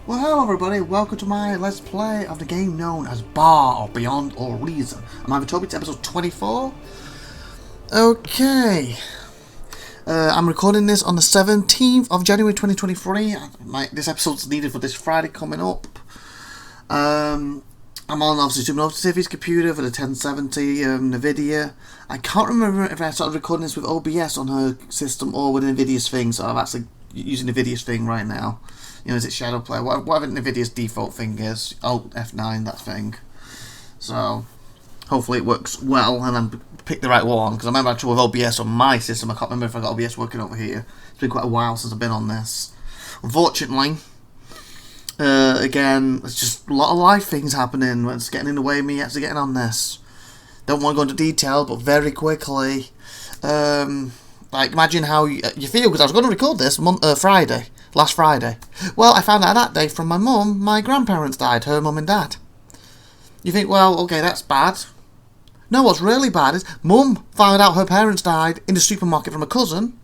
Well, hello everybody, welcome to my Let's Play of the game known as Bar or Beyond All Reason. I'm IVATOPIA'S, it's episode 24. Okay. I'm recording this on the 17th of January 2023. This episode's needed for this Friday coming up. I'm on, obviously, Super Tiffy's computer for the 1070 NVIDIA. I can't remember if I started recording this with OBS on her system or with NVIDIA's thing, so I'm actually using NVIDIA's thing right now. You know, is it Shadow Play? Whatever NVIDIA's default thing is. Alt F9, that thing. So, hopefully it works well and I pick the right one. Because I remember I tried with OBS on my system. I can't remember if I got OBS working over here. It's been quite a while since I've been on this. Unfortunately, again, it's just a lot of life things happening. It's getting in the way of me actually getting on this. Don't want to go into detail, but very quickly. Like, imagine how you feel, because I was going to record this last Friday. Well, I found out that day from my mum, my grandparents died, her mum and dad. You think, well, okay, that's bad. No, what's really bad is, mum found out her parents died in the supermarket from a cousin,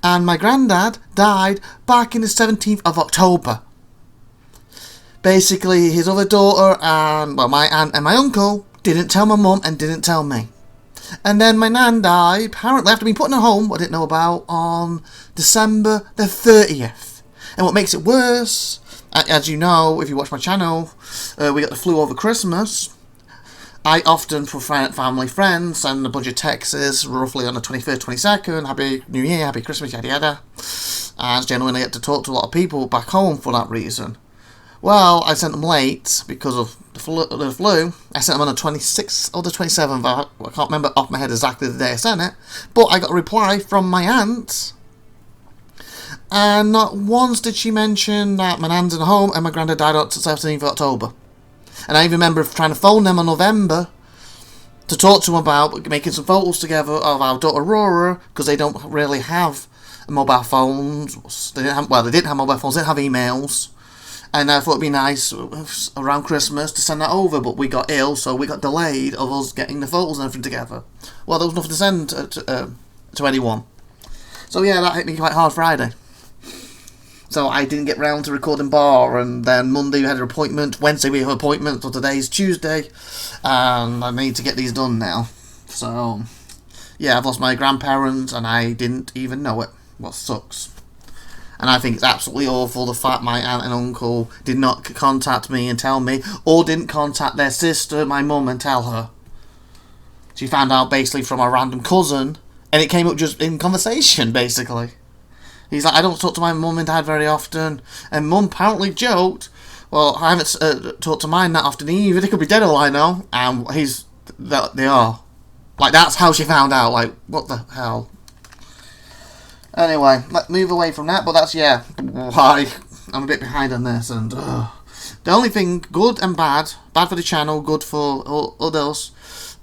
and my granddad died back in the 17th of October. Basically, his other daughter and, well, my aunt and my uncle didn't tell my mum and didn't tell me. And then my nan died, apparently after being put in a home, I didn't know about, on December the 30th. And what makes it worse, as you know, if you watch my channel, we got the flu over Christmas. I often, for family, friends, send a bunch of texts, roughly on the 21st, 22nd, Happy New Year, Happy Christmas, yada yada. And generally I get to talk to a lot of people back home for that reason. Well, I sent them late because of the flu. I sent them on the 26th or the 27th. I can't remember off my head exactly the day I sent it. But I got a reply from my aunt. And not once did she mention that my nan's in home and my granddad died on the 17th of October. And I even remember trying to phone them in November to talk to them about making some photos together of our daughter Aurora, because they don't really have mobile phones. They didn't have mobile phones, they didn't have emails. And I thought it'd be nice around Christmas to send that over, but we got ill, so we got delayed of us getting the photos and everything together. Well, there was nothing to send to anyone. So yeah, that hit me quite hard Friday. So I didn't get round to recording Bar, and then Monday we had an appointment, Wednesday we have an appointment, so today's Tuesday, and I need to get these done now. So, yeah, I've lost my grandparents, and I didn't even know it. What sucks. And I think it's absolutely awful the fact my aunt and uncle did not contact me and tell me, or didn't contact their sister, my mum, and tell her. She found out basically from a random cousin, and it came up just in conversation, basically. He's like, I don't talk to my mum and dad very often, and mum apparently joked, well, I haven't talked to mine that often either, they could be dead all I know, and they are. Like, that's how she found out, like, what the hell. Anyway, let's move away from that, but that's, yeah, why I'm a bit behind on this, and the only thing, good and bad for the channel, good for others,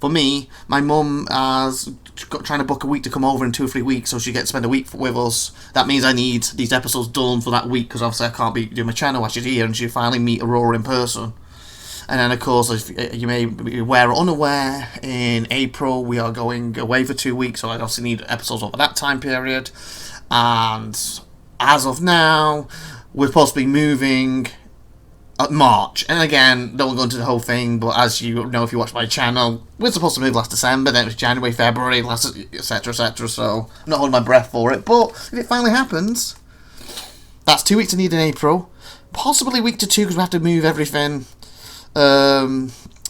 for me, my mum is trying to book a week to come over in 2 or 3 weeks, so she gets to spend a week with us. That means I need these episodes done for that week, because obviously I can't be doing my channel while she's here, and she finally meet Aurora in person. And then, of course, if you may be aware or unaware, in April we are going away for 2 weeks, so I obviously need episodes over that time period. And as of now, we're supposed to be moving at March. And again, don't go into the whole thing, but as you know if you watch my channel, we're supposed to move last December, then it was January, February, etc, etc, so I'm not holding my breath for it. But if it finally happens, that's 2 weeks I need in April. Possibly a week to 2, because we have to move everything.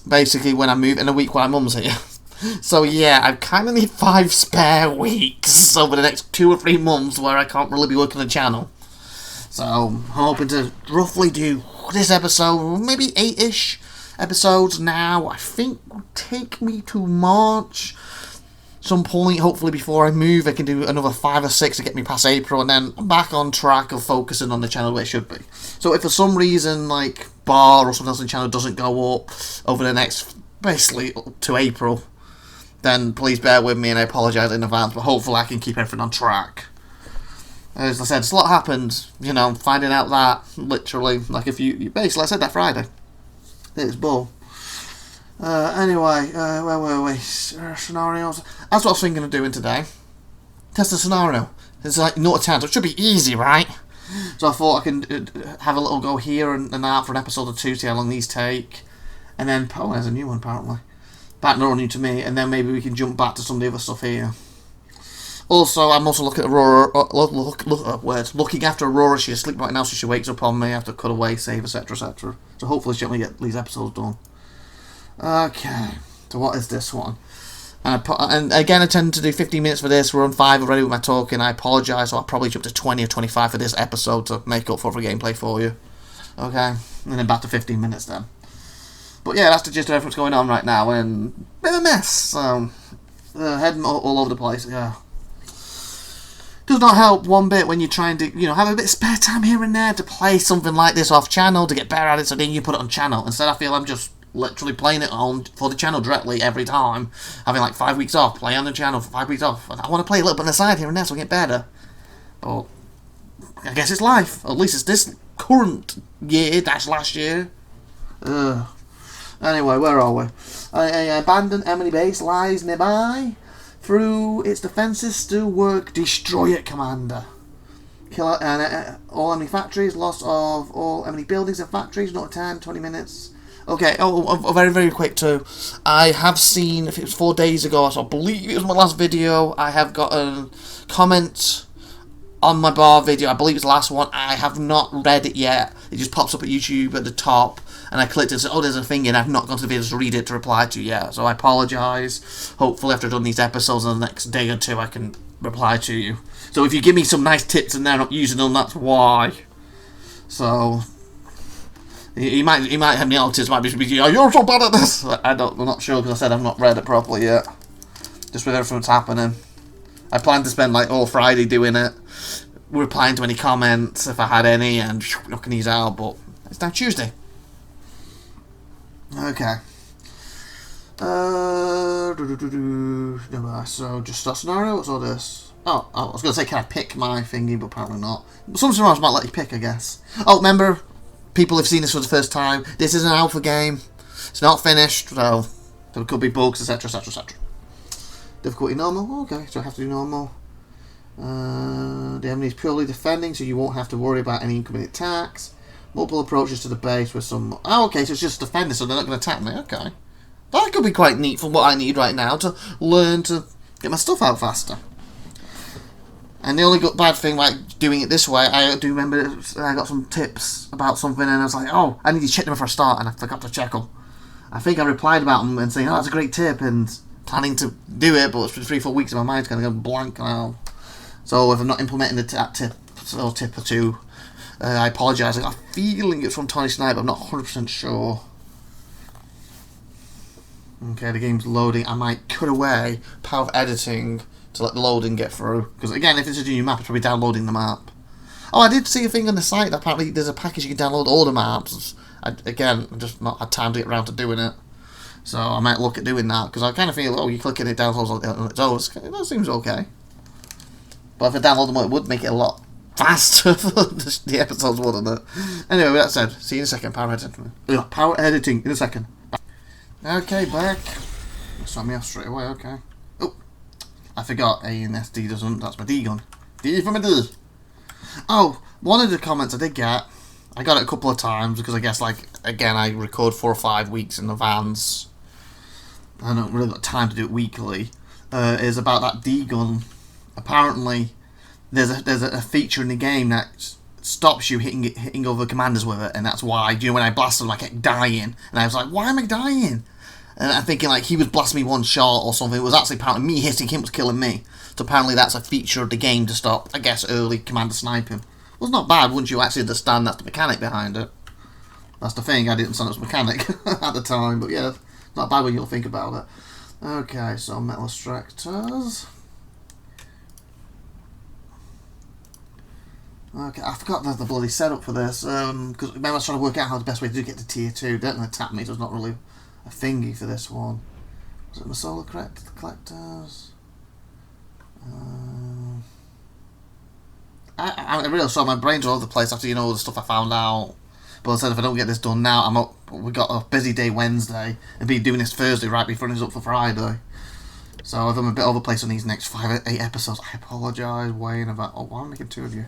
Basically when I move, in a week while my mum's here. So yeah, I kind of need 5 spare weeks over the next 2 or 3 months where I can't really be working on the channel. So I'm hoping to roughly do this episode, maybe 8-ish episodes now. I think will take me to March. Some point, hopefully before I move, I can do another 5 or 6 to get me past April, and then I'm back on track of focusing on the channel where it should be. So if for some reason, like, Bar or something else on the channel doesn't go up over the next, basically, to April, then please bear with me, and I apologise in advance, but hopefully I can keep everything on track. As I said, it's a lot happened, you know, finding out that, literally, like if you basically, I said that Friday. It's bull. Anyway, where were we? Scenarios. That's what I was thinking of doing today. Test a scenario. It's like 0 to 10, so it should be easy, right? So I thought I can have a little go here and out for an episode or two, see how long these take. And then, oh, there's a new one apparently. Back not new to me, and then maybe we can jump back to some of the other stuff here. Also, I'm also looking at Aurora, looking after Aurora. She's asleep right now, so she wakes up on me. I have to cut away, save, etc, etc. So hopefully she'll get these episodes done. Okay, so what is this one? And again, I tend to do 15 minutes for this. We're on 5 already with my talking. I apologise, so I'll probably jump to 20 or 25 for this episode to make up for the gameplay for you. Okay, and then back to 15 minutes then. But yeah, that's the gist of everything that's going on right now, and a bit of a mess. So, heading all over the place, yeah. Does not help one bit when you're trying to, have a bit of spare time here and there to play something like this off channel to get better at it, so then you put it on channel. Instead, I feel I'm just literally playing it on for the channel directly every time, having like 5 weeks off, play on the channel for 5 weeks off. And I want to play a little bit on the side here and there so I get better. But I guess it's life. Or at least it's this current year, last year. Anyway, where are we? An abandoned enemy base lies nearby. Through its defences still work. Destroy it, Commander. Kill all enemy factories. Loss of all enemy buildings and factories. Not 10, 20 minutes. Okay, very, very quick too. I have seen, if it was 4 days ago, so I believe it was my last video, I have got a comment on my bar video. I believe it's the last one. I have not read it yet. It just pops up at YouTube at the top. And I clicked it and said, oh, there's a thing, and I've not gone to the videos to read it to reply to yet. So I apologise. Hopefully after I've done these episodes in the next day or two, I can reply to you. So if you give me some nice tips and they're not using them, that's why. So he might have noticed, might be speaking, oh, you're so bad at this. I'm not sure, because I said I've not read it properly yet. Just with everything that's happening. I plan to spend like all Friday doing it, replying to any comments if I had any, and knocking these out, but it's now Tuesday. Okay. So just that scenario. What's all this? Oh, I was going to say, can I pick my thingy, but apparently not. Some scenarios might let you pick, I guess. Oh, remember, people have seen this for the first time. This is an alpha game. It's not finished, so there could be bugs, etc, etc, etc. Difficulty normal. Okay, so I have to do normal. The enemy is purely defending, so you won't have to worry about any incoming attacks. Multiple approaches to the base with some... Oh, okay, so it's just defending, so they're not going to attack me. Okay. That could be quite neat for what I need right now to learn to get my stuff out faster. And the only bad thing, like, doing it this way, I do remember I got some tips about something, and I was like, oh, I need to check them before I start, and I forgot to check them. I think I replied about them and saying, oh, that's a great tip, and planning to do it, but it's been 3-4 weeks and my mind's going to go blank now. So if I'm not implementing that tip or two, I apologise. I got a feeling it's from Tony Snipe, but I'm not 100% sure. Okay, the game's loading. I might cut away power of editing to let the loading get through. Because again, if this is a new map, it's probably downloading the map. Oh, I did see a thing on the site that apparently there's a package you can download all the maps. I've just not had time to get around to doing it. So I might look at doing that, because I kind of feel, oh, you click it, it downloads on its own. That seems okay. But if I download them, it would make it a lot faster for the episodes, wouldn't it? Anyway, with that said, see you in a second. Power editing in a second. Okay, back. Start me off straight away, okay. Oh, I forgot A and SD doesn't. That's my D gun. D for my D. Oh, one of the comments I did get, I got it a couple of times because I guess, like, again, I record 4 or 5 weeks in advance. I don't really got time to do it weekly. Is about that D gun. Apparently, there's a feature in the game that stops you hitting other commanders with it, and that's why, when I blasted him, I kept dying, and I was like, why am I dying? And I'm thinking, like, he was blasting me one shot or something. It was actually apparently me hitting him was killing me. So apparently that's a feature of the game to stop, I guess, early commander sniping. Well, it's not bad once you actually understand that's the mechanic behind it. That's the thing, I didn't understand it was mechanic at the time, but yeah, it's not bad when you'll think about it. Okay, so metal extractors. Okay, I forgot the bloody setup for this, because remember I was trying to work out how the best way to get to tier 2. Don't attack me, so it's not really a thingy for this one. Was it my solar collectors? I really saw my brain's all over the place after all the stuff I found out. But I said if I don't get this done now, I'm up. We got a busy day Wednesday, and be doing this Thursday right before it's up for Friday. So if I'm a bit over the place on these next 5 or 8 episodes, I apologise. Wayne, about why am I making 2 of you?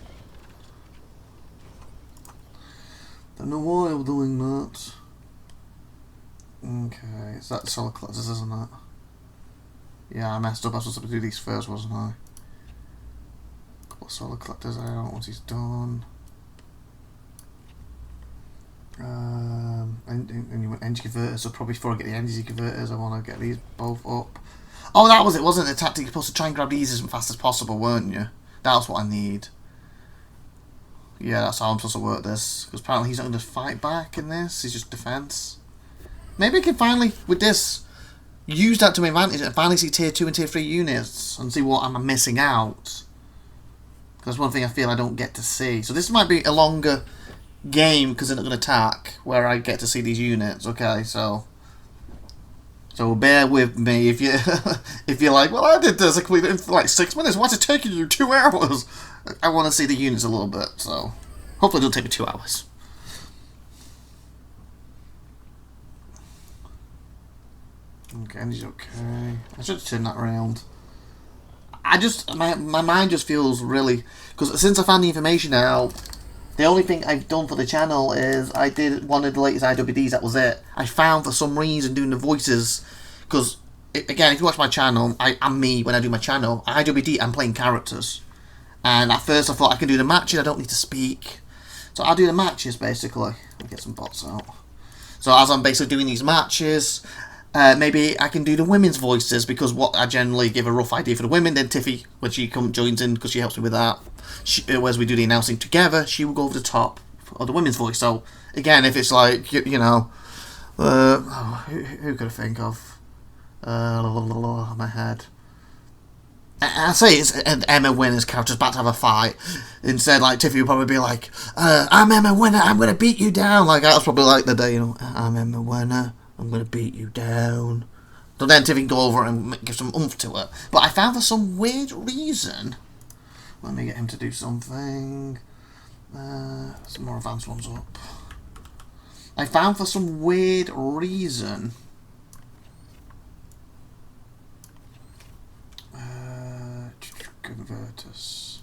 Don't know why I'm doing that. Okay, is that the solar collectors, isn't it? Yeah, I messed up. I was supposed to do these first, wasn't I? Couple of solar collectors out once he's done. And you want energy converters, so probably before I get the energy converters, I want to get these both up. Oh, that was it, wasn't it? The tactic, you're supposed to try and grab these as fast as possible, weren't you? That's what I need. Yeah, that's how I'm supposed to work this. Because apparently he's not going to fight back in this, he's just defense. Maybe I can finally, with this, use that to my advantage and finally see tier 2 and tier 3 units and see what I'm missing out. Because one thing I feel I don't get to see. So this might be a longer game because they're not going to attack, where I get to see these units. Okay, so bear with me if you if you're like, well, I did this, I completed it in like 6 minutes. Why's it taking you 2 hours? I want to see the units a little bit, so hopefully it'll take me 2 hours. Okay, and he's okay. I should turn that around. My mind just feels really, because since I found the information out, the only thing I've done for the channel is I did one of the latest IWDs, that was it. I found for some reason doing the voices, because again, if you watch my channel, I'm me when I do my channel. IWD, I'm playing characters. And at first I thought I could do the matches, I don't need to speak. So I'll do the matches basically. Let me get some bots out. So as I'm basically doing these matches, maybe I can do the women's voices, because what I generally give a rough idea for the women, then Tiffy, when she joins in, because she helps me with that, as we do the announcing together, she will go over the top of the women's voice. So again, if it's like, you know, who could I think of? My head. I say it's Emma Winner's character's about to have a fight. Instead, like, Tiffy would probably be like, I'm Emma Winner, I'm going to beat you down. Like, that's probably like the day, you know, I'm Emma Winner, I'm going to beat you down. So then Tiffy can go over and give some oomph to it. But I found for some weird reason, let me get him to do something. Some more advanced ones up. I found for some weird reason, converters.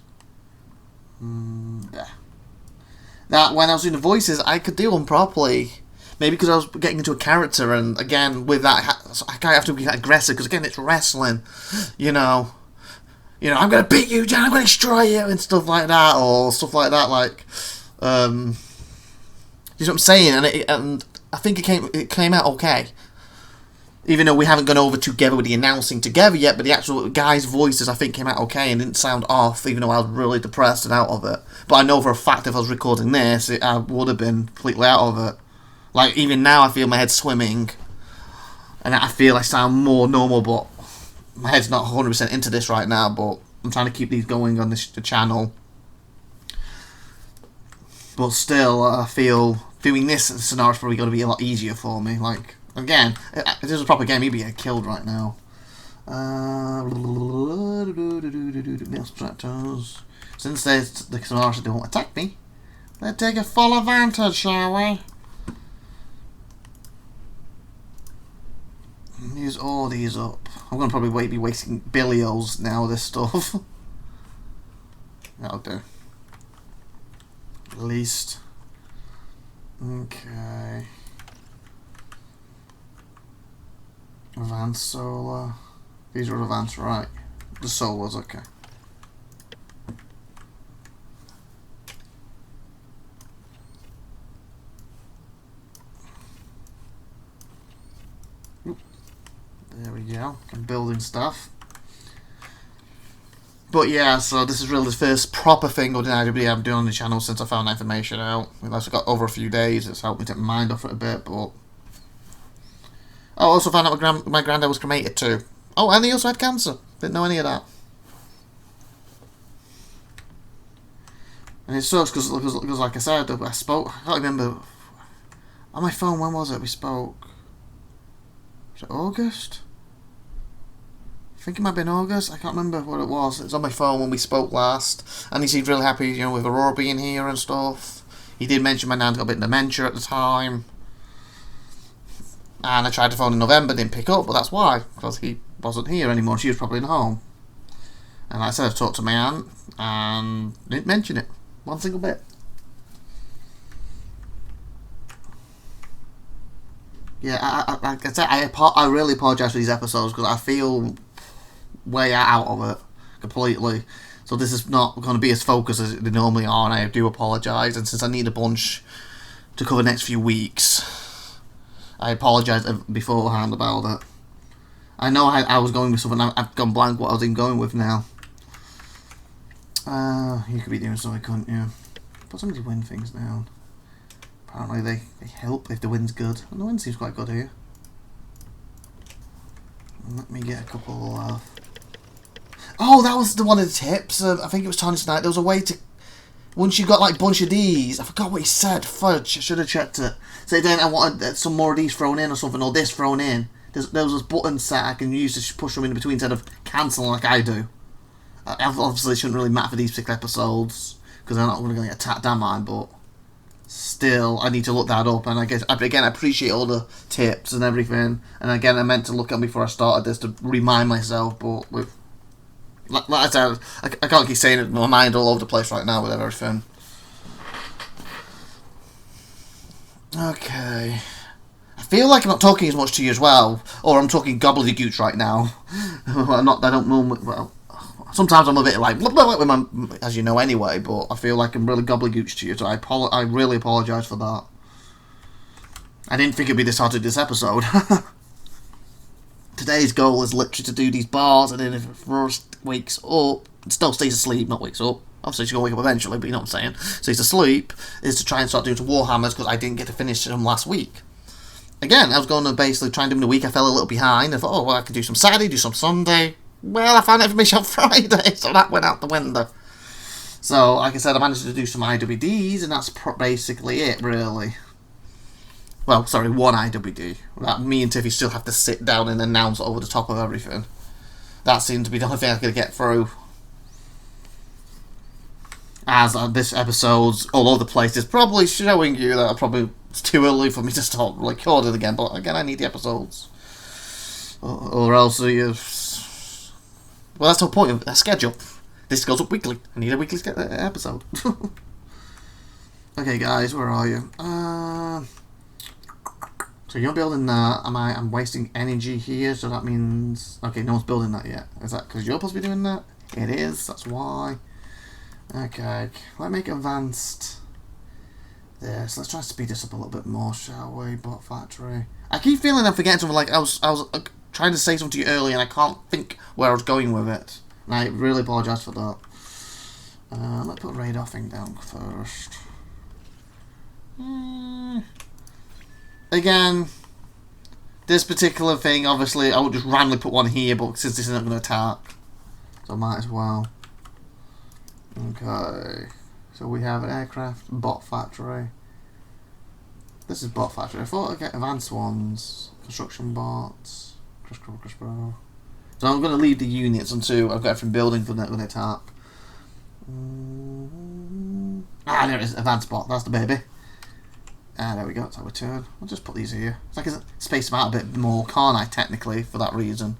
That when I was doing the voices, I could do them properly. Maybe because I was getting into a character, and again, with that, I kind of have to be aggressive, because again, it's wrestling. You know, I'm going to beat you down, I'm going to destroy you, and stuff like that, or stuff like that, like, you know what I'm saying? And I think it came out okay. Even though we haven't gone over together with the announcing together yet, but the actual guys' voices I think came out okay and didn't sound off, even though I was really depressed and out of it. But I know for a fact if I was recording this, I would have been completely out of it. Like, even now I feel my head swimming, and I feel I sound more normal, but my head's not 100% into this right now, but I'm trying to keep these going on the channel. But still, I feel doing this scenario is probably going to be a lot easier for me. Like, again, if this was a proper game, he'd be getting killed right now. Since the scenario don't attack me, let's take a full advantage, shall we? Use all these up. I'm going to probably be wasting billions now with this stuff. That'll do. At least. Okay. Advanced solar. These are advanced, right? The solar's okay. There we go. I'm building stuff. But yeah, so this is really the first proper thing I'm doing on the channel since I found that information out. I've also got over a few days. It's helped me take my mind off it a bit, but I also found out my granddad was cremated too. Oh, and he also had cancer. Didn't know any of that. And it sucks because like I said, I spoke. I can't remember. On my phone, when was it we spoke? Was it August? I think it might have been August. I can't remember what it was. It was on my phone when we spoke last. And he seemed really happy, you know, with Aurora being here and stuff. He did mention my nan's got a bit of dementia at the time. And I tried to phone in November, didn't pick up, but that's why. Because he wasn't here anymore. She was probably at home. And like I said, I've talked to my aunt and didn't mention it. One single bit. Yeah, like I said, I really apologise for these episodes because I feel way out of it completely. So this is not going to be as focused as they normally are, and I do apologise. And since I need a bunch to cover the next few weeks, I apologise beforehand about it. I know I was going with something. I've gone blank what I was even going with now. You could be doing something, couldn't you? But somebody win things down. Apparently they help if the wind's good. And the wind seems quite good here. Let me get a couple of... Oh, that was one of the tips. I think it was Tony tonight. There was a way to... Once you got like a bunch of these... I forgot what he said. Fudge. I should have checked it. Say then I wanted some more of these thrown in or something. Or this thrown in. There was this button set I can use to push them in between instead of cancelling like I do. Obviously, it shouldn't really matter for these particular episodes. Because I'm not going to get attacked, am I? But... Still, I need to look that up, and I guess again I appreciate all the tips and everything. And again, I meant to look at them before I started this to remind myself, but with like I said, I can't keep saying it. My mind all over the place right now with everything. Okay, I feel like I'm not talking as much to you as well, or I'm talking gobbledygooch right now. I'm not. I don't know. Well, sometimes I'm a bit like, blah, blah, blah, with my, as you know anyway, but I feel like I'm really gobbledygooch to you, so I really apologise for that. I didn't think it'd be this hard to do this episode. Today's goal is literally to do these bars, and then if it first wakes up, still stays asleep, not wakes up. Obviously she's going to wake up eventually, but you know what I'm saying. Stays asleep, is to try and start doing some Warhammers, because I didn't get to finish them last week. Again, I was going to basically try and do them in a week. I fell a little behind. I thought, oh, well, I could do some Saturday, do some Sunday. Well, I found information on Friday, so that went out the window. So, like I said, I managed to do some IWDs, and that's basically it, really. Well, sorry, one IWD. That me and Tiffy still have to sit down and announce over the top of everything. That seemed to be the only thing I could get through. As this episode's all over the place, is probably showing you that it's too early for me to start recording again. But again, I need the episodes, or else you. Well, that's the whole point of a schedule. This goes up weekly. I need a weekly episode. Okay, guys, where are you? So you're building that. I'm wasting energy here, so that means... Okay, no one's building that yet. Is that because you're supposed to be doing that? It is, that's why. Okay, let's make advanced this. Let's try to speed this up a little bit more, shall we? Bot factory. I keep feeling I'm forgetting something. Like I was trying to say something to you earlier, and I can't think where I was going with it. And I really apologise for that. Let's put radar thing down first. Again, this particular thing, obviously, I would just randomly put one here, but since this isn't going to attack, so I might as well. Okay, so we have an aircraft, bot factory. This is bot factory. I thought I'd get advanced ones. Construction bots. So I'm going to leave the units until I've got everything building for the attack. There it is, advanced bot. That's the baby. There we go, that's our return. I'll just put these here. It's like I space them out a bit more, can't I, technically, for that reason.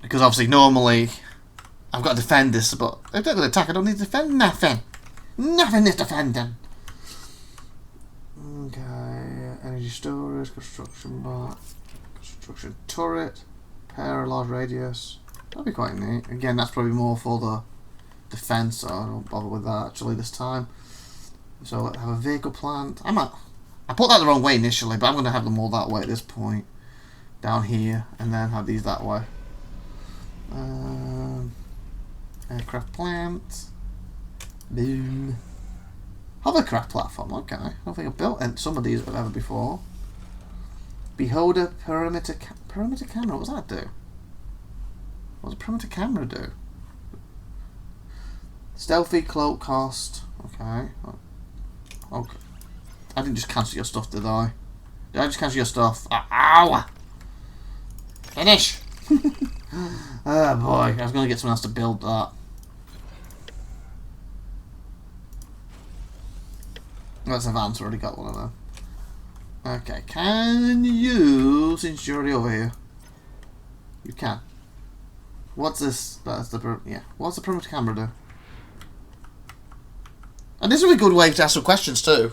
Because obviously, normally, I've got to defend this, but if they're going to attack, I don't need to defend nothing. Nothing is defending. Okay, energy storage, construction bot, construction turret, pair, large radius. That'd be quite neat. Again, that's probably more for the defense, so I don't bother with that actually this time. So let's have a vehicle plant. I put that the wrong way initially, but I'm going to have them all that way at this point. Down here, and then have these that way. Aircraft plant. Boom. Hovercraft platform, okay. I don't think I've built some of these ever before. Beholder perimeter camera, what does that do? What does a perimeter camera do? Stealthy cloak cost, okay. Okay. I didn't just cancel your stuff, did I? Did I just cancel your stuff? Ow! Finish! Oh boy, I was going to get someone else to build that. Let's advance, already got one of them. Okay, can you, since you're already over here, you can. What's this? That's the, yeah. What's the perimeter camera do? And this is a good way to ask some questions too.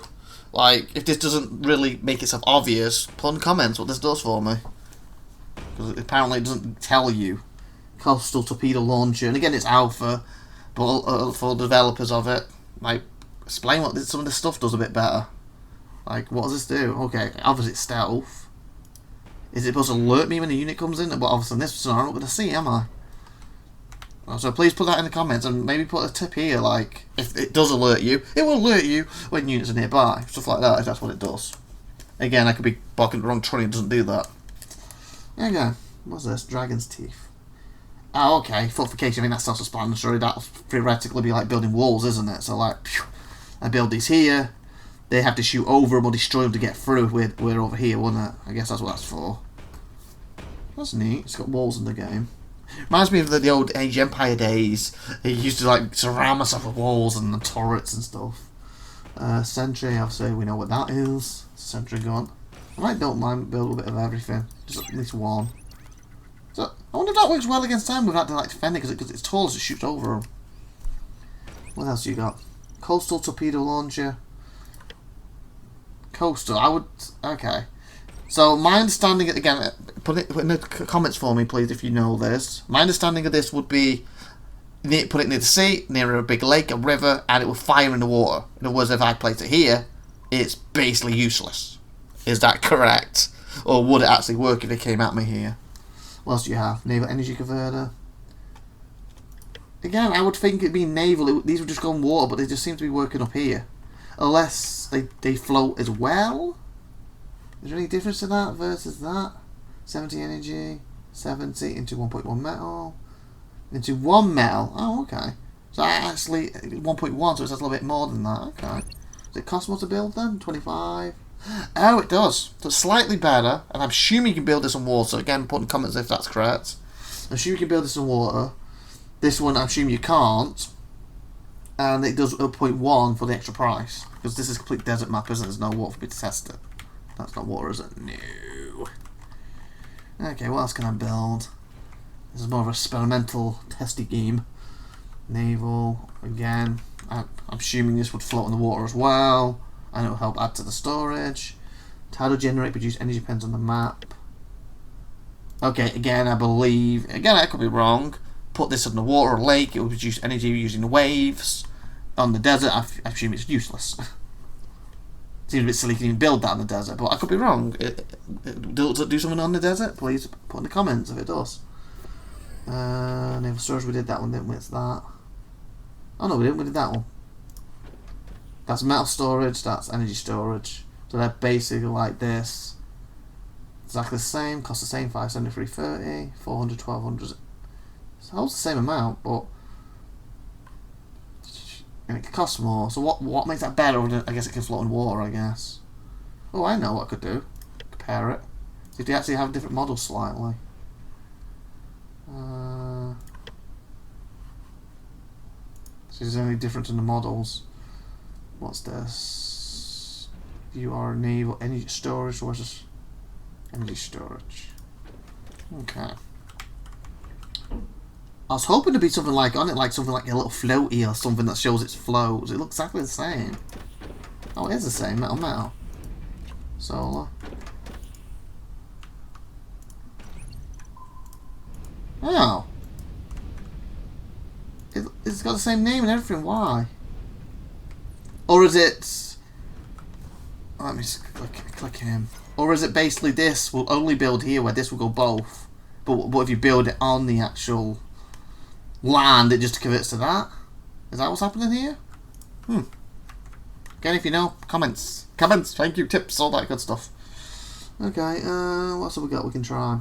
Like, if this doesn't really make itself obvious, put in the comments what this does for me. Because apparently it doesn't tell you. Coastal torpedo launcher, and again it's alpha, but for the developers of it, like, explain what some of this stuff does a bit better. Like, what does this do? Okay, obviously it's stealth. Is it supposed to alert me when a unit comes in? But obviously in this scenario I'm not going to see, am I? So please put that in the comments and maybe put a tip here, like, if it does alert you, it will alert you when units are nearby. Stuff like that, if that's what it does. Again, I could be barking the wrong tree, it doesn't do that. There you go. What's this? Dragon's teeth. Oh, okay. Fortification, I mean, that's self-explanatory. That'll theoretically be like building walls, isn't it? So, like, phew, I build these here. They have to shoot over them or destroy them to get through. We're over here, wouldn't it? I guess that's what that's for. That's neat. It's got walls in the game. Reminds me of the old Age of Empire days. I used to, like, surround myself with walls and the turrets and stuff. Sentry, obviously, we know what that is. Sentry gun. I don't mind build a bit of everything. Just at least one. So, I wonder if that works well against time without like defending, because it's tall as it shoots over them. What else you got? Coastal torpedo launcher. Coastal, I would... Okay. So, my understanding, again, put it in the comments for me, please, if you know this. My understanding of this would be, put it near the sea, near a big lake, a river, and it will fire in the water. In other words, if I place it here, it's basically useless. Is that correct? Or would it actually work if it came at me here? What else do you have? Naval energy converter. Again, I would think it'd be naval. These would just go in water, but they just seem to be working up here. Unless they float as well? Is there any difference to that versus that? 70 energy, 70 into 1.1 metal, into 1 metal. Oh, okay. So actually 1.1, so it's a little bit more than that. Okay. Does it cost more to build then? 25. Oh, it does. So it's slightly better, and I'm assuming you can build this on water. Again, put in comments if that's correct. I'm assuming you can build this on water. This one, I'm assuming you can't. And it does 0.1 for the extra price. Because this is a complete desert map, isn't it? There's no water for me to test it. That's not water, is it? No. Okay, what else can I build? This is more of an experimental, testy game. Naval, again. I'm assuming this would float in the water as well. And it will help add to the storage. Tidal generate, produce energy depends on the map. Okay, again, I believe... Again, I could be wrong. Put this in the water or lake, it will produce energy using the waves. On the desert, I assume it's useless. Seems a bit silly you can even build that in the desert, but I could be wrong. Does it do something on the desert? Please put in the comments if it does. Naval storage, we did that one, didn't we? It's that. Oh no, we didn't, we did that one. That's metal storage, that's energy storage. So they're basically like this. Exactly the same, cost the same, 573, 30, 400, 1200. It holds the same amount, but and it costs more. So what makes that better? I guess it can float in water, I guess. Oh, I know what I could do. Compare it. See if they actually have different models slightly. See if there's any difference in the models. What's this? You are naval energy storage versus energy storage. Okay. I was hoping to be something like on it, like something like a little floaty or something that shows its flows. It looks exactly the same. Oh, it is the same. Metal, metal. Solar. Oh. It's got the same name and everything. Why? Or is it... Let me just click him. Or is it basically this will only build here where this will go both? But if you build it on the actual land, it just converts to that? Is that what's happening here? Again, if you know, comments. Comments, thank you, tips, all that good stuff. Okay, what else have we got we can try?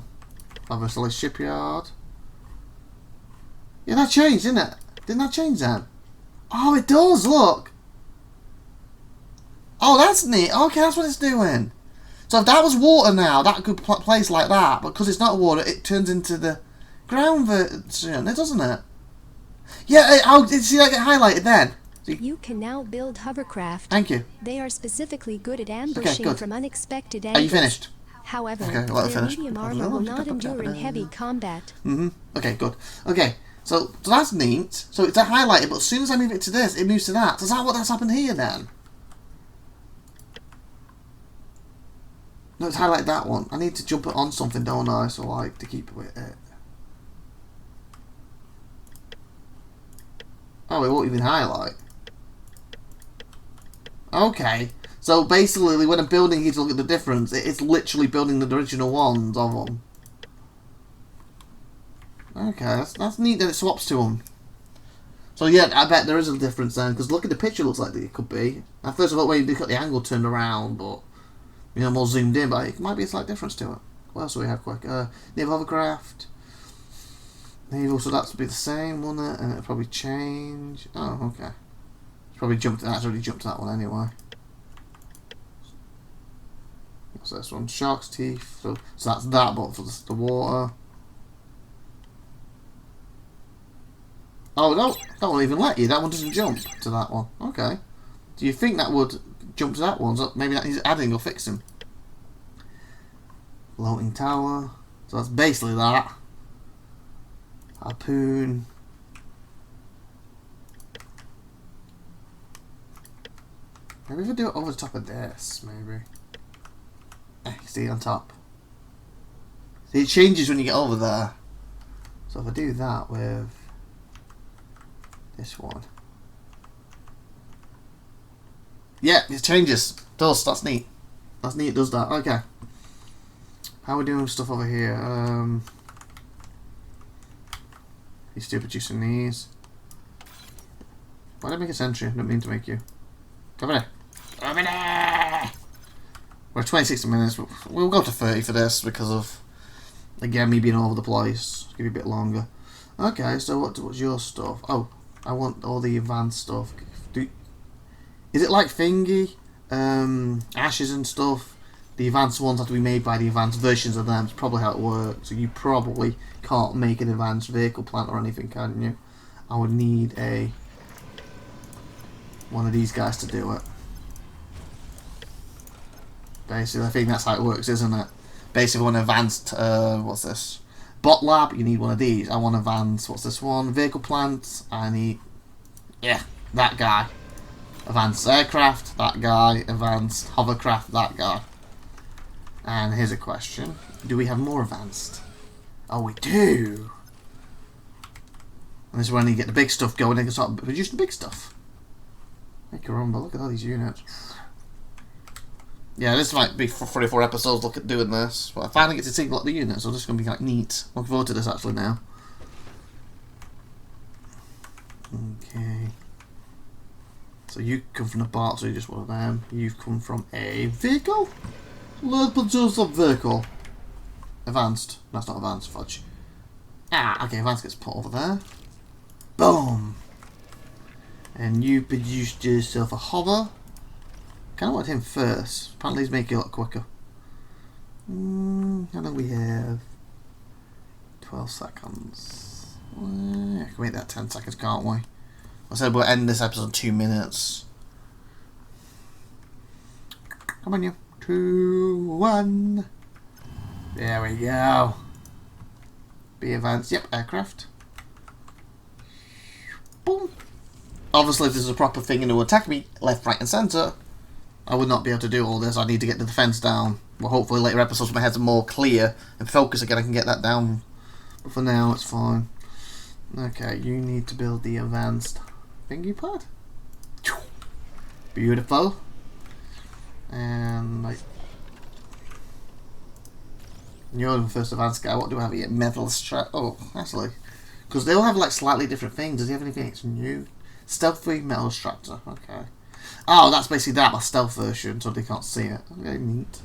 Obviously, shipyard. Yeah, that changed, didn't it? Didn't that change then? Oh, it does, look! Oh, that's neat. Okay, that's what it's doing. So if that was water now, that could place like that. But because it's not water, it turns into the ground version, doesn't it? Yeah, see that get highlighted then? You can now build hovercraft. Thank you. They are specifically good at ambushing from unexpected angles. Are you finished? However, okay, their medium armor will not endure in heavy combat. Okay, good. Okay, so that's neat. So it's highlighted, but as soon as I move it to this, it moves to that. So is that what that's happened here then? No, it's highlighted that one. I need to jump it on something, don't I? So, like, to keep with it. Oh, it won't even highlight. Okay. So, basically, when I'm building, you need to look at the difference. It's literally building the original ones of them. Okay, that's neat that it swaps to them. So, yeah, I bet there is a difference then. Because look at the picture, looks like it could be. At first, I thought, well, you got the angle turned around, but... You know, more zoomed in, but it might be a slight difference to it. What else do we have quick? Naval hovercraft. Naval, so that would be the same, wouldn't it? And it'll probably change. Oh, okay. It's probably jumped. That's already jumped to that one anyway. What's this one? Shark's teeth. So that's that, but for the water. Oh no, that won't even let you. That one doesn't jump to that one. Okay. Do you think that would jump to that one? So maybe that needs adding or fixing. Floating tower. So that's basically that. Harpoon. Maybe if I do it over the top of this, maybe. See on top. See, it changes when you get over there. So if I do that with this one. Yeah, it changes. It does. That's neat. That's neat. It does that. Okay. How are we doing with stuff over here? You still producing these? Why did I make a sentry? I didn't mean to make you. Come here. Come here. We're at 26 minutes. We'll go to 30 for this because of, again, me being all over the place. Give you a bit longer. Okay, so what's your stuff? Oh, I want all the advanced stuff. Is it like Thingy? Ashes and stuff? The advanced ones have to be made by the advanced versions of them. It's probably how it works. So you probably can't make an advanced vehicle plant or anything, can you? I would need one of these guys to do it. Basically, I think that's how it works, isn't it? Basically, one advanced, what's this? Bot lab, you need one of these. I want advanced, what's this one? Vehicle plant, I need, yeah, that guy. Advanced aircraft, that guy. Advanced hovercraft, that guy. And here's a question. Do we have more advanced? Oh, we do. And this is when you get the big stuff going, and can start producing the big stuff. Make a rumble, look at all these units. Yeah, this might be for 34 episodes, look at doing this. But I finally get to see a lot of the units, so this is going to be like neat. Looking forward to this actually now. Okay. So you come from the part, so you're just one of them. You've come from a vehicle? Let's produce a vehicle. Advanced. That's not advanced, fudge. Ah, okay, advanced gets put over there. Boom! And you produced yourself a hover. Kind of want him first. Apparently he's making it a lot quicker. How long we have? 12 seconds. I can make that 10 seconds, can't we? I said we'll end this episode in 2 minutes. Come on, you. 2, 1. There we go. Be advanced. Yep, aircraft. Boom. Obviously, if there's a proper thing and it will attack me left, right, and centre, I would not be able to do all this. I need to get the defence down. Well, hopefully later episodes when my head's more clear and focus again, I can get that down. But for now, it's fine. Okay, you need to build the advanced thingy pad. Beautiful. And like, you're the first advanced guy. What do I have here? Metal strat. Oh, actually, because they all have like slightly different things. Does he have anything that's new? Stealthy metal extractor. Okay. Oh, that's basically that, my stealth version, so they can't see it. Okay, neat.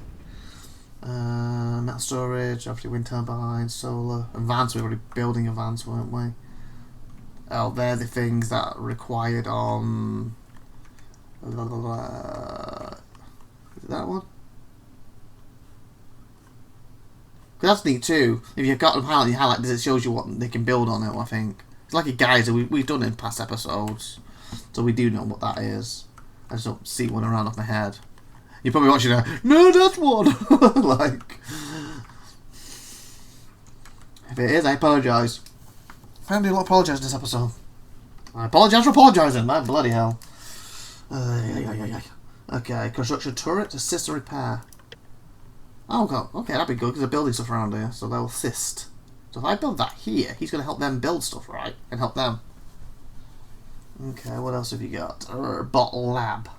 Metal storage, obviously wind turbines, solar, advanced. We were already building advanced, weren't we? Oh, they're the things that are required on. Is it that one? That's neat too. If you've got them highlighted, you highlight this, it shows you what they can build on it. I think it's like a guide that we've done in past episodes, so we do know what that is. I just don't see one around off my head. You're probably watching now. No, that's one. Like, if it is, I apologise. I do a lot of apologising this episode. I apologise for apologising. Man, bloody hell. Okay, construction turret, assist and repair. Oh, okay, that'd be good because they're building stuff around here, so they'll assist. So if I build that here, he's going to help them build stuff, right? And help them. Okay, what else have you got? Bottle lab.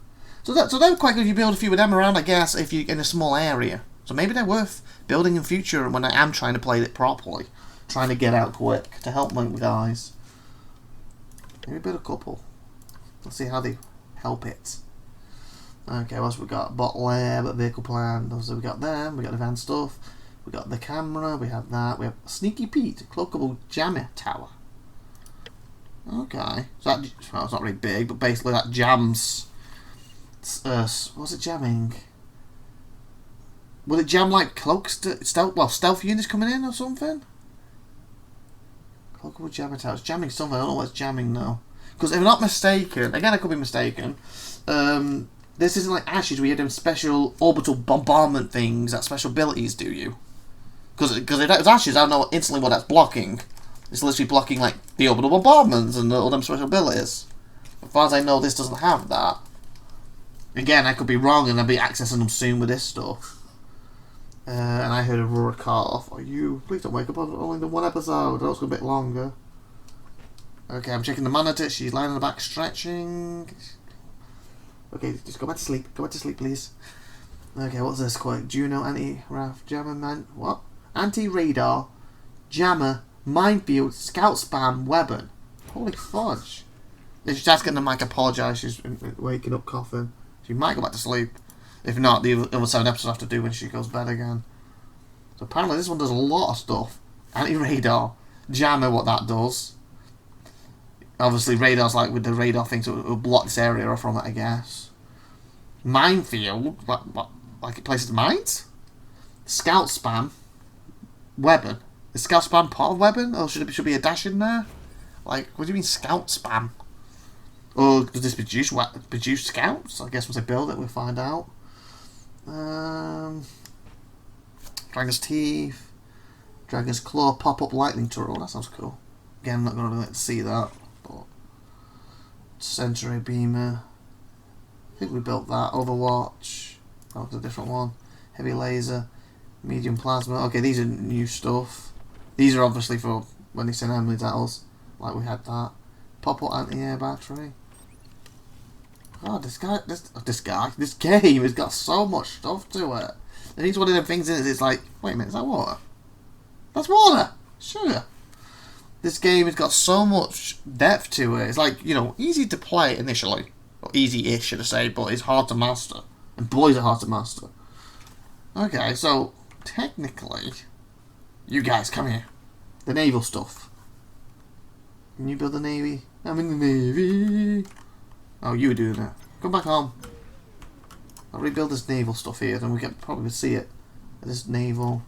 So they're quite good if you build a few of them around, I guess, if you're in a small area. So maybe they're worth building in future when I am trying to play it properly. Trying to get out quick to help my guys. Maybe build a couple. Let's see how they help it. Okay, what else we got? Bottle lab, vehicle plan. So we got them, we got advanced stuff. We got the camera, we have that. We have Sneaky Pete, cloakable jammer tower. Okay. So that, well, it's not really big, but basically that jams. What's it jamming? Will it jam like stealth units coming in or something? Cloakable jammer tower. It's jamming something. I don't know what it's jamming now. Because if I'm not mistaken, again I could be mistaken. This isn't like Ashes where you have them special orbital bombardment things, that special abilities, do you? Because if that was Ashes, I don't know instantly what that's blocking. It's literally blocking like the orbital bombardments and all them special abilities. As far as I know, this doesn't have that. Again, I could be wrong and I'll be accessing them soon with this stuff. And I heard Aurora cough. Are you? Please don't wake up on only the one episode. That was a bit longer. Okay, I'm checking the monitor. She's lying on the back stretching. Okay, just go back to sleep. Go back to sleep, please. Okay, what's this quick? Juno, anti-RAF, jammer, man. What? Anti-radar, jammer, minefield, scout spam, weapon. Holy fudge. She's asking the mic, apologise. She's waking up coughing. She might go back to sleep. If not, the other 7 episodes I have to do when she goes to bed again. So apparently this one does a lot of stuff. Anti-radar, jammer, what that does. Obviously radar's like with the radar thing, so it'll block this area off from it, I guess. Minefield, like it places mines? Scout spam, weapon. Is scout spam part of weapon? Or should be a dash in there? Like, what do you mean scout spam? Or does this produce scouts? I guess once they build it, we'll find out. Dragon's Teeth, Dragon's Claw, pop-up lightning turret. Oh, that sounds cool. Again, I'm not going to let see that. But Century Beamer. I think we built that. Overwatch. That was a different one. Heavy laser, medium plasma. Okay, these are new stuff. These are obviously for when they send enemies at us. Like we had that. Pop-up anti-air battery. Oh, this game has got so much stuff to it. And each one of them things in it is like, wait a minute, is that water? That's water! Sure. This game has got so much depth to it. It's like, you know, easy to play initially. Or easy-ish, should I say, but it's hard to master. And boys are hard to master. Okay, so, technically, you guys, come here. The naval stuff. Can you build the navy? I'm in the navy. Oh, you were doing it. Come back home. I'll rebuild this naval stuff here, then we can probably see it. This naval.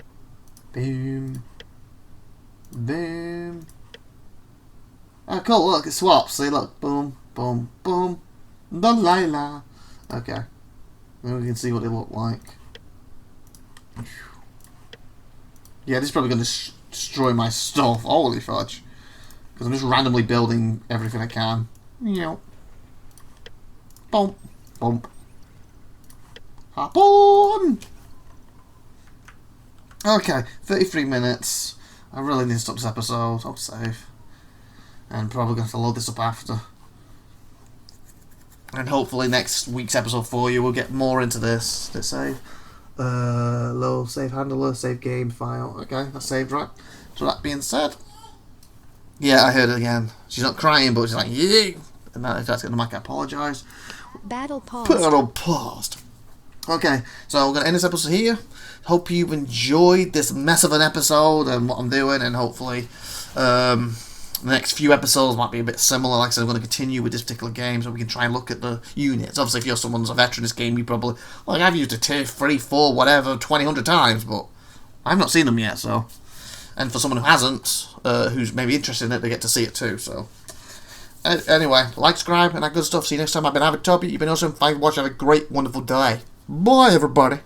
Boom. Boom. Oh, cool, look, it swaps. See, look. Boom, boom, boom. Delilah. Okay. Then we can see what they look like. Yeah, this is probably going to destroy my stuff. Holy fudge. Because I'm just randomly building everything I can. You know. Bump. Bump. Hop on! Okay, 33 minutes. I really need to stop this episode. I'll save. And probably going to have to load this up after. And hopefully next week's episode for you, we'll get more into this. Let's save. Low save handler, save game file. Okay, that's saved, right? So that being said, yeah, I heard it again. She's not crying, but she's like, yeah. And that's going to make her apologise. Battle paused. Battle paused. Okay, so we're going to end this episode here. Hope you've enjoyed this mess of an episode and what I'm doing, and hopefully the next few episodes might be a bit similar. Like I said, I'm going to continue with this particular game so we can try and look at the units. Obviously, if you're someone who's a veteran in this game, you probably, like, I've used a tier 3, 4, whatever, 100 times, but I've not seen them yet, so. And for someone who hasn't, who's maybe interested in it, they get to see it too, so. Anyway, like, subscribe, and that good stuff. See you next time. I've been IVATOPIA. You've been awesome. Thank you for watching. Have a great, wonderful day. Bye, everybody.